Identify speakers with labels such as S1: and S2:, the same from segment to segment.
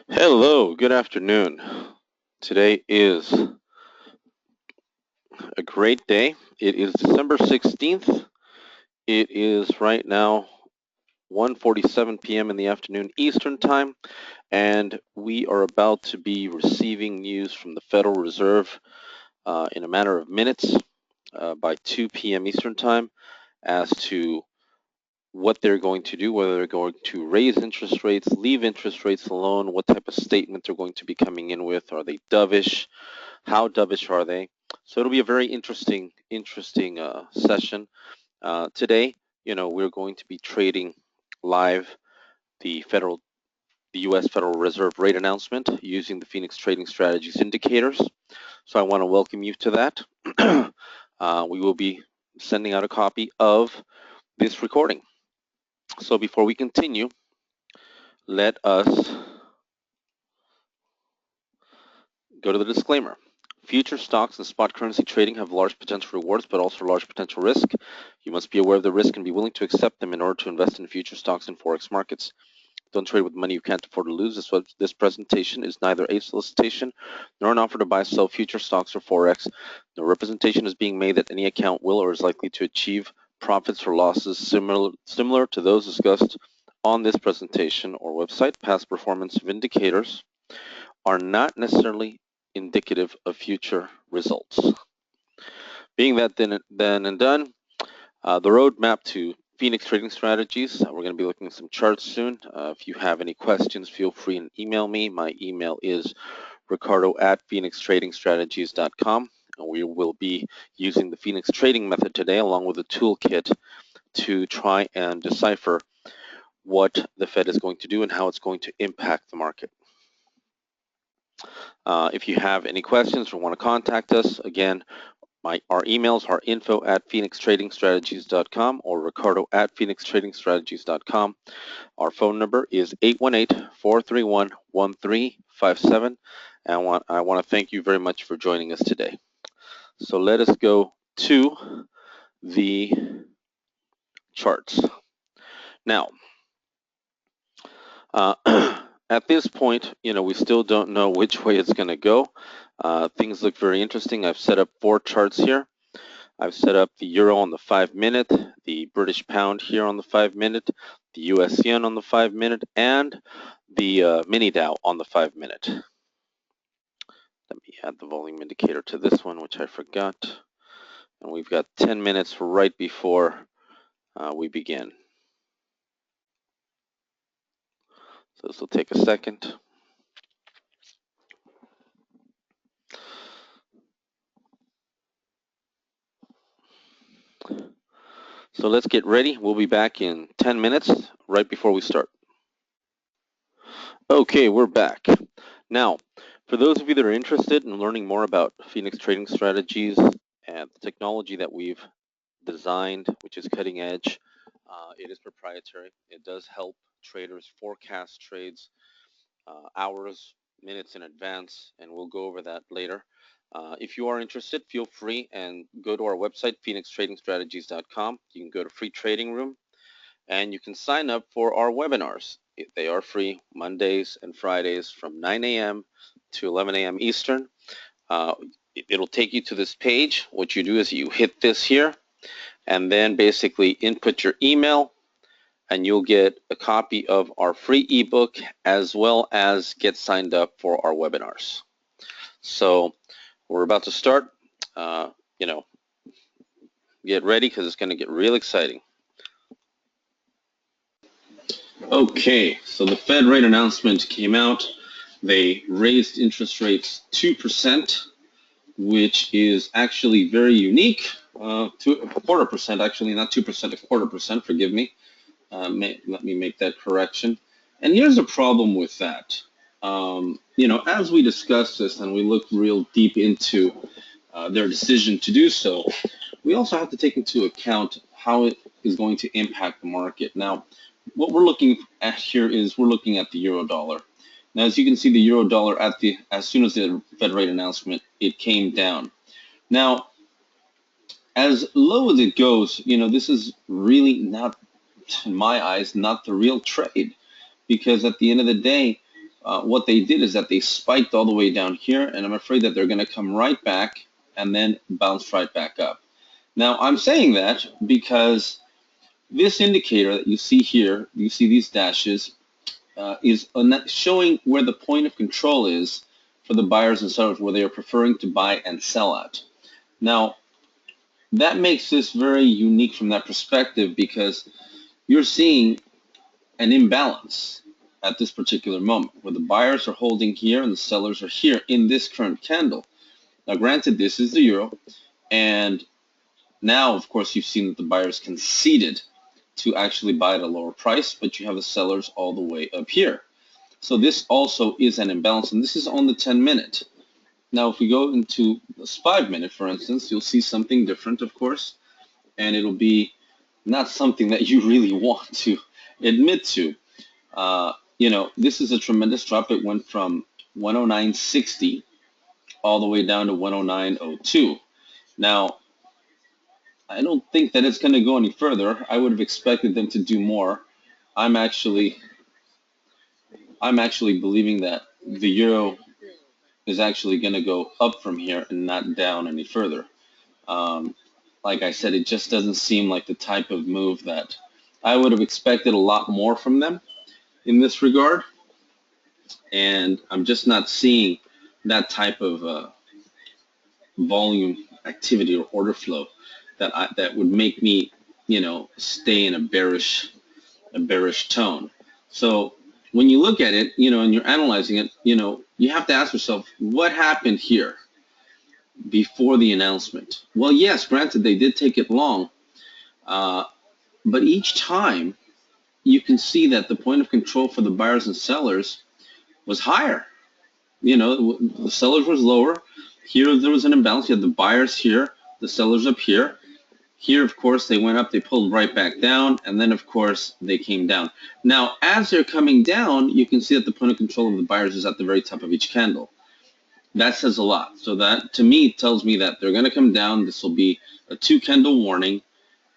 S1: Hello, good afternoon. Today is a great day. It is December 16th. It is right now 1:47 p.m. in the afternoon Eastern Time, and we are about to be receiving news from the Federal Reserve in a matter of minutes by 2 p.m. Eastern Time as to what they're going to do, whether they're going to raise interest rates, leave interest rates alone, what type of statement they're going to be coming in with. Are they dovish? How dovish are they? So it'll be a very interesting session. Today, we're going to be trading live the U.S. Federal Reserve rate announcement using the Phoenix Trading Strategies indicators. So I want to welcome you to that. We will be sending out a copy of this recording. So before we continue, let us go to the disclaimer. Future stocks and spot currency trading have large potential rewards, but also large potential risk. You must be aware of the risk and be willing to accept them in order to invest in future stocks and forex markets. Don't trade with money you can't afford to lose. This presentation is neither a solicitation nor an offer to buy or sell future stocks or forex. No representation is being made that any account will or is likely to achieve profits or losses similar to those discussed on this presentation or website. Past performance of indicators are not necessarily indicative of future results. Being that then and done, the roadmap to Phoenix Trading Strategies. We're going to be looking at some charts soon. If you have any questions, feel free and email me. My email is ricardo@phoenixtradingstrategies.com. And we will be using the Phoenix trading method today along with a toolkit to try and decipher what the Fed is going to do and how it's going to impact the market. If you have any questions or want to contact us, again, our emails are info@phoenixtradingstrategies.com or ricardo@phoenixtradingstrategies.com. Our phone number is 818-431-1357. And I want to thank you very much for joining us today. So let us go to the charts. Now, at this point, we still don't know which way it's going to go. Things look very interesting. I've set up 4 charts here. I've set up the euro on the 5-minute, the British pound here on the 5-minute, the US yen on the 5-minute, and the mini Dow on the 5-minute. Let me add the volume indicator to this one, which I forgot. And we've got 10 minutes right before we begin. So this will take a second. So let's get ready. We'll be back in 10 minutes right before we start. Okay, we're back. Now, for those of you that are interested in learning more about Phoenix Trading Strategies and the technology that we've designed, which is cutting edge, it is proprietary. It does help traders forecast trades hours, minutes in advance, and we'll go over that later. If you are interested, feel free and go to our website, phoenixtradingstrategies.com. You can go to free trading room and you can sign up for our webinars. They are free Mondays and Fridays from 9 a.m. to 11 a.m. Eastern. It'll take you to this page. What you do is you hit this here and then basically input your email and you'll get a copy of our free ebook as well as get signed up for our webinars. So we're about to start. Get ready because it's going to get real exciting. Okay, so the Fed rate announcement came out. They raised interest rates 2%, which is actually very unique. To a 0.25%, actually, not 2%, 0.25%, forgive me. Let me make that correction. And here's a problem with that. As we discuss this and we look real deep into their decision to do so, we also have to take into account how it is going to impact the market. Now, what we're looking at here is we're looking at the euro dollar. Now, as you can see, the euro dollar as soon as the Fed rate announcement, it came down. Now, as low as it goes, this is really not, in my eyes, not the real trade, because at the end of the day, what they did is that they spiked all the way down here, and I'm afraid that they're going to come right back and then bounce right back up. Now, I'm saying that because this indicator that you see here, you see these dashes, is showing where the point of control is for the buyers and sellers, where they are preferring to buy and sell at. Now, that makes this very unique from that perspective because you're seeing an imbalance at this particular moment where the buyers are holding here and the sellers are here in this current candle. Now, granted, this is the euro, and now, of course, you've seen that the buyers conceded to actually buy at a lower price, but you have the sellers all the way up here. So this also is an imbalance, and this is on the 10-minute. Now, if we go into this 5-minute, for instance, you'll see something different, of course, and it'll be not something that you really want to admit to. This is a tremendous drop. It went from 109.60 all the way down to 109.02. Now, I don't think that it's going to go any further. I would have expected them to do more. I'm actually believing that the euro is actually going to go up from here and not down any further. Like I said, it just doesn't seem like the type of move that I would have expected a lot more from them in this regard. And I'm just not seeing that type of volume activity or order flow that would make me, stay in a bearish tone. So when you look at it, and you're analyzing it, you have to ask yourself, what happened here before the announcement? Well, yes, granted, they did take it long, but each time you can see that the point of control for the buyers and sellers was higher. The sellers was lower. Here there was an imbalance. You had the buyers here, the sellers up here. Here, of course, they went up, they pulled right back down, and then, of course, they came down. Now, as they're coming down, you can see that the point of control of the buyers is at the very top of each candle. That says a lot. So that, to me, tells me that they're going to come down. This will be a 2-candle warning,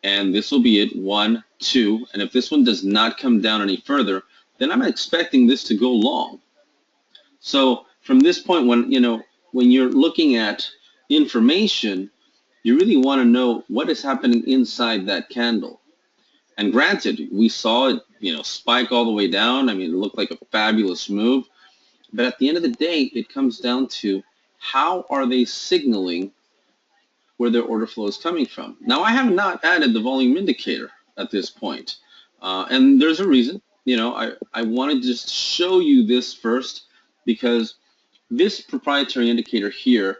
S1: and this will be it, 1, 2. And if this one does not come down any further, then I'm expecting this to go long. So from this point, when you're looking at information, you really want to know what is happening inside that candle. And granted, we saw it, spike all the way down. I mean, it looked like a fabulous move. But at the end of the day, it comes down to how are they signaling where their order flow is coming from. Now, I have not added the volume indicator at this point. And there's a reason. I wanted to just show you this first because this proprietary indicator here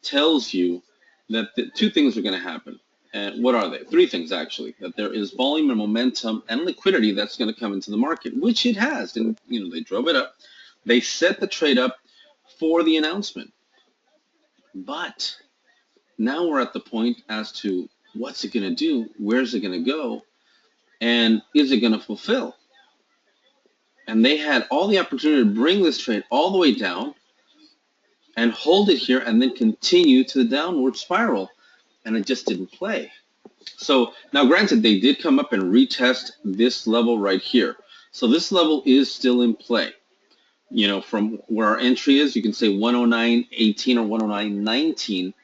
S1: tells you that two things are going to happen. And what are they? 3 things, actually. That there is volume and momentum and liquidity that's going to come into the market, which it has. And, they drove it up. They set the trade up for the announcement. But now we're at the point as to what's it going to do, where's it going to go, and is it going to fulfill? And they had all the opportunity to bring this trade all the way down and hold it here and then continue to the downward spiral. And it just didn't play. So now granted, they did come up and retest this level right here. So this level is still in play. From where our entry is, you can say 109.18 or 109.19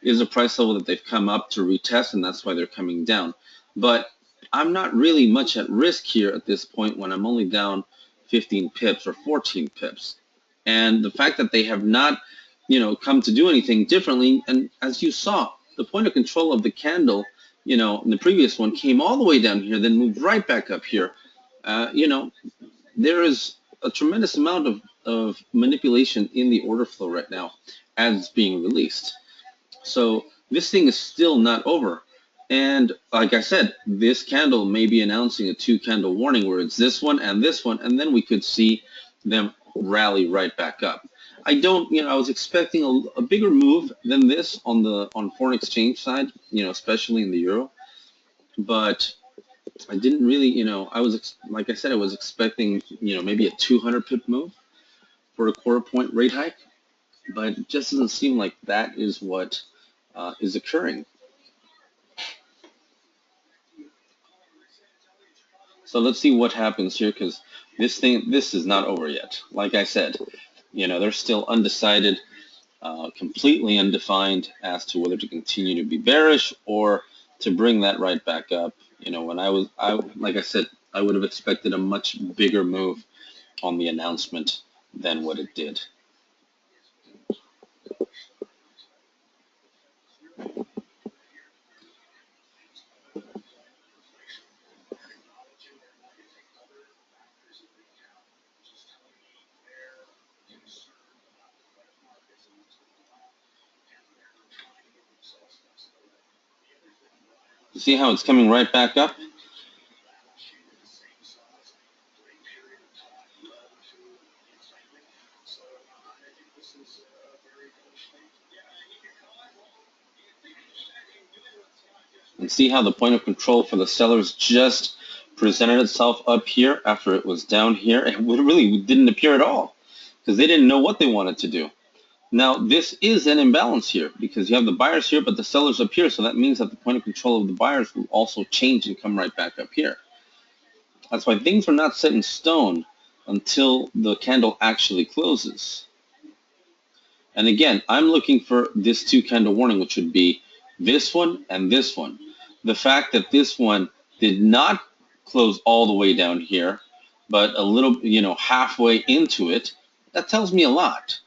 S1: is a price level that they've come up to retest, and that's why they're coming down. But I'm not really much at risk here at this point when I'm only down 15 pips or 14 pips. And the fact that they have not, come to do anything differently, and as you saw, the point of control of the candle, in the previous one came all the way down here, then moved right back up here. There is a tremendous amount of manipulation in the order flow right now as it's being released. So this thing is still not over. And like I said, this candle may be announcing a 2-candle warning where it's this one, and then we could see them rally right back up. I was expecting a bigger move than this on foreign exchange side, especially in the euro. But I didn't really, like I said, I was expecting, maybe a 200 pip move for a 1/4 point rate hike. But it just doesn't seem like that is what is occurring. So let's see what happens here, because this is not over yet. Like I said, they're still undecided, completely undefined as to whether to continue to be bearish or to bring that right back up. When like I said, I would have expected a much bigger move on the announcement than what it did. See how it's coming right back up? And see how the point of control for the sellers just presented itself up here after it was down here. It really didn't appear at all because they didn't know what they wanted to do. Now, this is an imbalance here because you have the buyers here, but the sellers up here. So that means that the point of control of the buyers will also change and come right back up here. That's why things are not set in stone until the candle actually closes. And again, I'm looking for this 2 candle warning, which would be this one and this one. The fact that this one did not close all the way down here, but a little, halfway into it, that tells me a lot.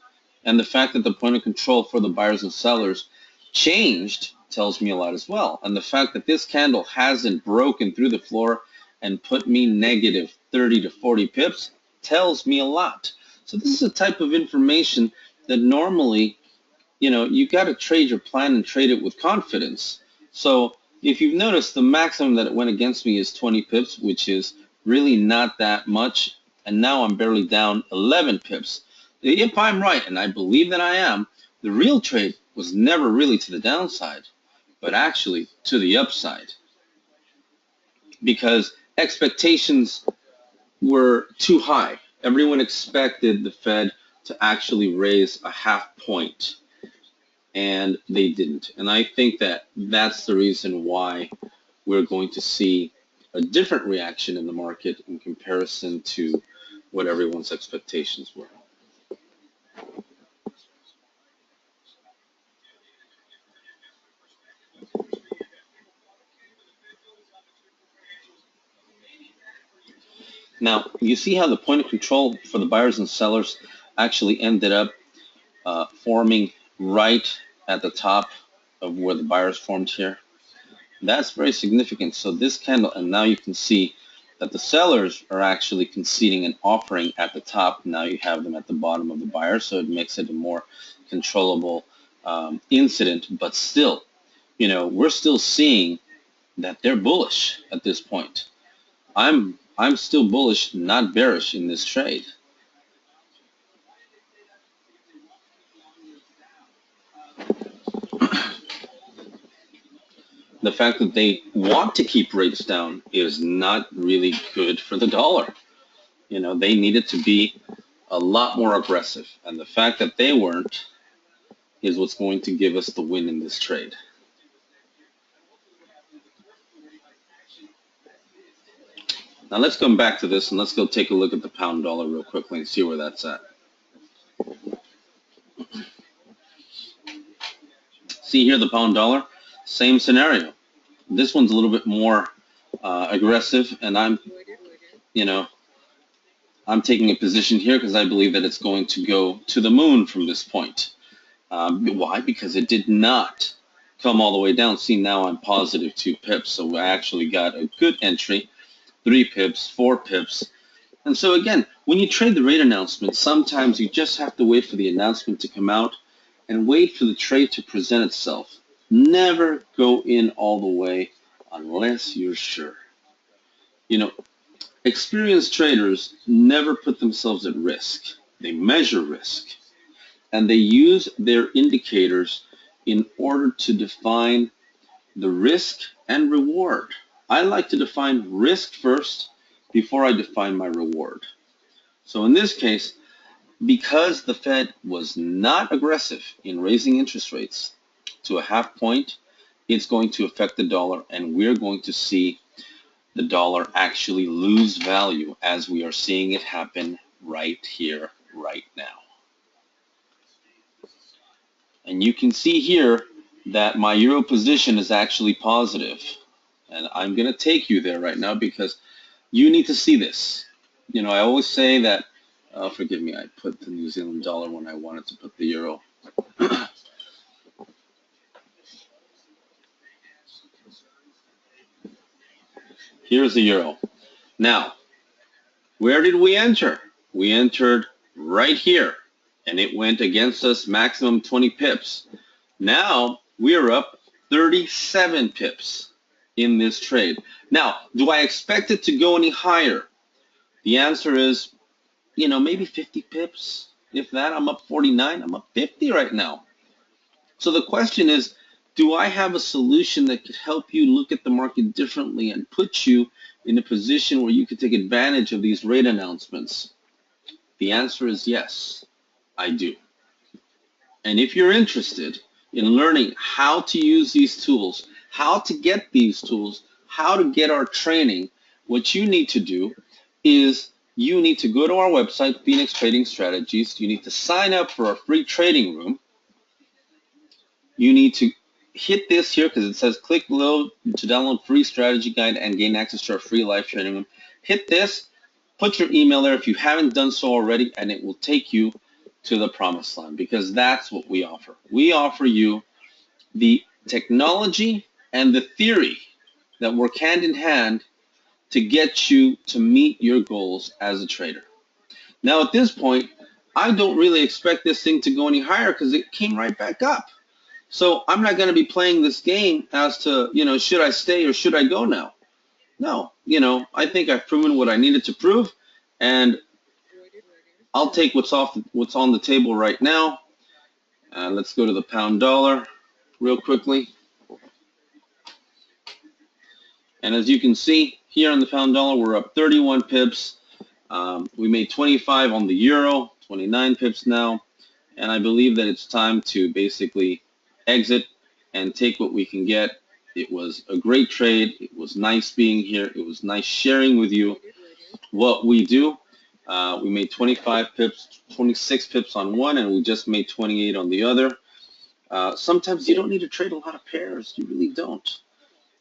S1: And the fact that the point of control for the buyers and sellers changed tells me a lot as well. And the fact that this candle hasn't broken through the floor and put me negative 30 to 40 pips tells me a lot. So this is a type of information that normally, you got to trade your plan and trade it with confidence. So if you've noticed, the maximum that it went against me is 20 pips, which is really not that much. And now I'm barely down 11 pips. If I'm right, and I believe that I am, the real trade was never really to the downside, but actually to the upside. Because expectations were too high. Everyone expected the Fed to actually raise a half point, and they didn't. And I think that that's the reason why we're going to see a different reaction in the market in comparison to what everyone's expectations were. Now, you see how the point of control for the buyers and sellers actually ended up forming right at the top of where the buyers formed here. That's very significant. So this candle, and now you can see that the sellers are actually conceding an offering at the top. Now you have them at the bottom of the buyer, so it makes it a more controllable incident. But still, we're still seeing that they're bullish at this point. I'm still bullish, not bearish in this trade. The fact that they want to keep rates down is not really good for the dollar. They needed to be a lot more aggressive. And the fact that they weren't is what's going to give us the win in this trade. Now let's come back to this and let's go take a look at the pound dollar real quickly and see where that's at. See here the pound dollar, same scenario. This one's a little bit more aggressive, and I'm taking a position here because I believe that it's going to go to the moon from this point. Why? Because it did not come all the way down. See, now I'm positive 2 pips, so I actually got a good entry, 3 pips, 4 pips. And so again, when you trade the rate announcement, sometimes you just have to wait for the announcement to come out and wait for the trade to present itself. Never go in all the way unless you're sure. Experienced traders never put themselves at risk. They measure risk, and they use their indicators in order to define the risk and reward. I like to define risk first before I define my reward. So in this case, because the Fed was not aggressive in raising interest rates to a half point, it's going to affect the dollar, and we're going to see the dollar actually lose value as we are seeing it happen right here, right now. And you can see here that my euro position is actually positive. And I'm going to take you there right now because you need to see this. You know, I always say that, forgive me, I put the New Zealand dollar when I wanted to put the euro. Here's the euro. Now, where did we enter? We entered right here, and it went against us maximum 20 pips. Now, we are up 37 pips in this trade. Now, do I expect it to go any higher? The answer is, you know, maybe 50 pips. If that, I'm up 49. I'm up 50 right now. So the question is, do I have a solution that could help you look at the market differently and put you in a position where you could take advantage of these rate announcements? The answer is yes, I do. And if you're interested in learning how to use these tools, how to get these tools, how to get our training, what you need to do is you need to go to our website, Phoenix Trading Strategies. You need to sign up for our free trading room. You need to hit this here because it says click below to download free strategy guide and gain access to our free live training room. Hit this, put your email there if you haven't done so already, and it will take you to the promised land because that's what we offer. We offer you the technology and the theory that work hand in hand to get you to meet your goals as a trader. Now at this point, I don't really expect this thing to go any higher because it came right back up. So I'm not going to be playing this game as to, you know, should I stay or should I go now? No, you know, I think I've proven what I needed to prove, and I'll take what's on the table right now. Let's go to the pound dollar real quickly. And as you can see here on the pound dollar, we're up 31 pips. We made 25 on the euro, 29 pips now. And I believe that it's time to basically exit and take what we can get. It was a great trade. It was nice being here. It was nice sharing with you what we do. We made 25 pips, 26 pips on one, and we just made 28 on the other. Sometimes you don't need to trade a lot of pairs. You really don't.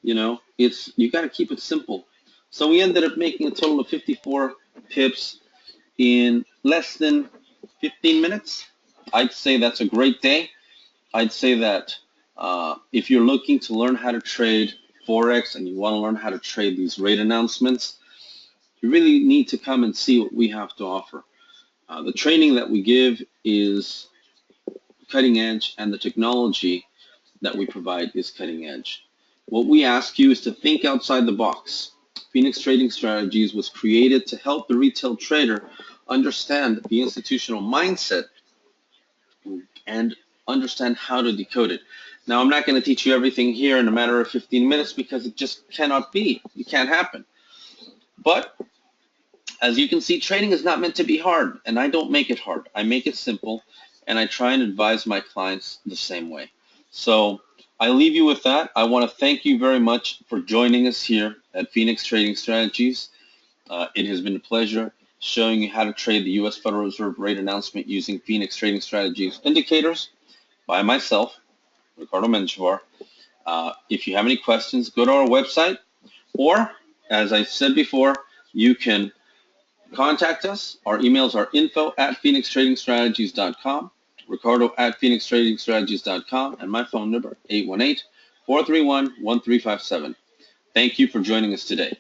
S1: You know, you got to keep it simple. So we ended up making a total of 54 pips in less than 15 minutes. I'd say that's a great day. I'd say that if you're looking to learn how to trade Forex and you want to learn how to trade these rate announcements, you really need to come and see what we have to offer. The training that we give is cutting edge, and the technology that we provide is cutting edge. What we ask you is to think outside the box. Phoenix Trading Strategies was created to help the retail trader understand the institutional mindset and understand how to decode it. Now, I'm not going to teach you everything here in a matter of 15 minutes because it just cannot be. It can't happen. But as you can see, trading is not meant to be hard, and I don't make it hard. I make it simple, and I try and advise my clients the same way. So I leave you with that. I want to thank you very much for joining us here at Phoenix Trading Strategies. It has been a pleasure showing you how to trade the U.S. Federal Reserve rate announcement using Phoenix Trading Strategies indicators by myself, Ricardo Menjivar. If you have any questions, go to our website, or as I said before, you can contact us. Our emails are info@phoenixtradingstrategies.com, ricardo@phoenixtradingstrategies.com, and my phone number 818-431-1357. Thank you for joining us today.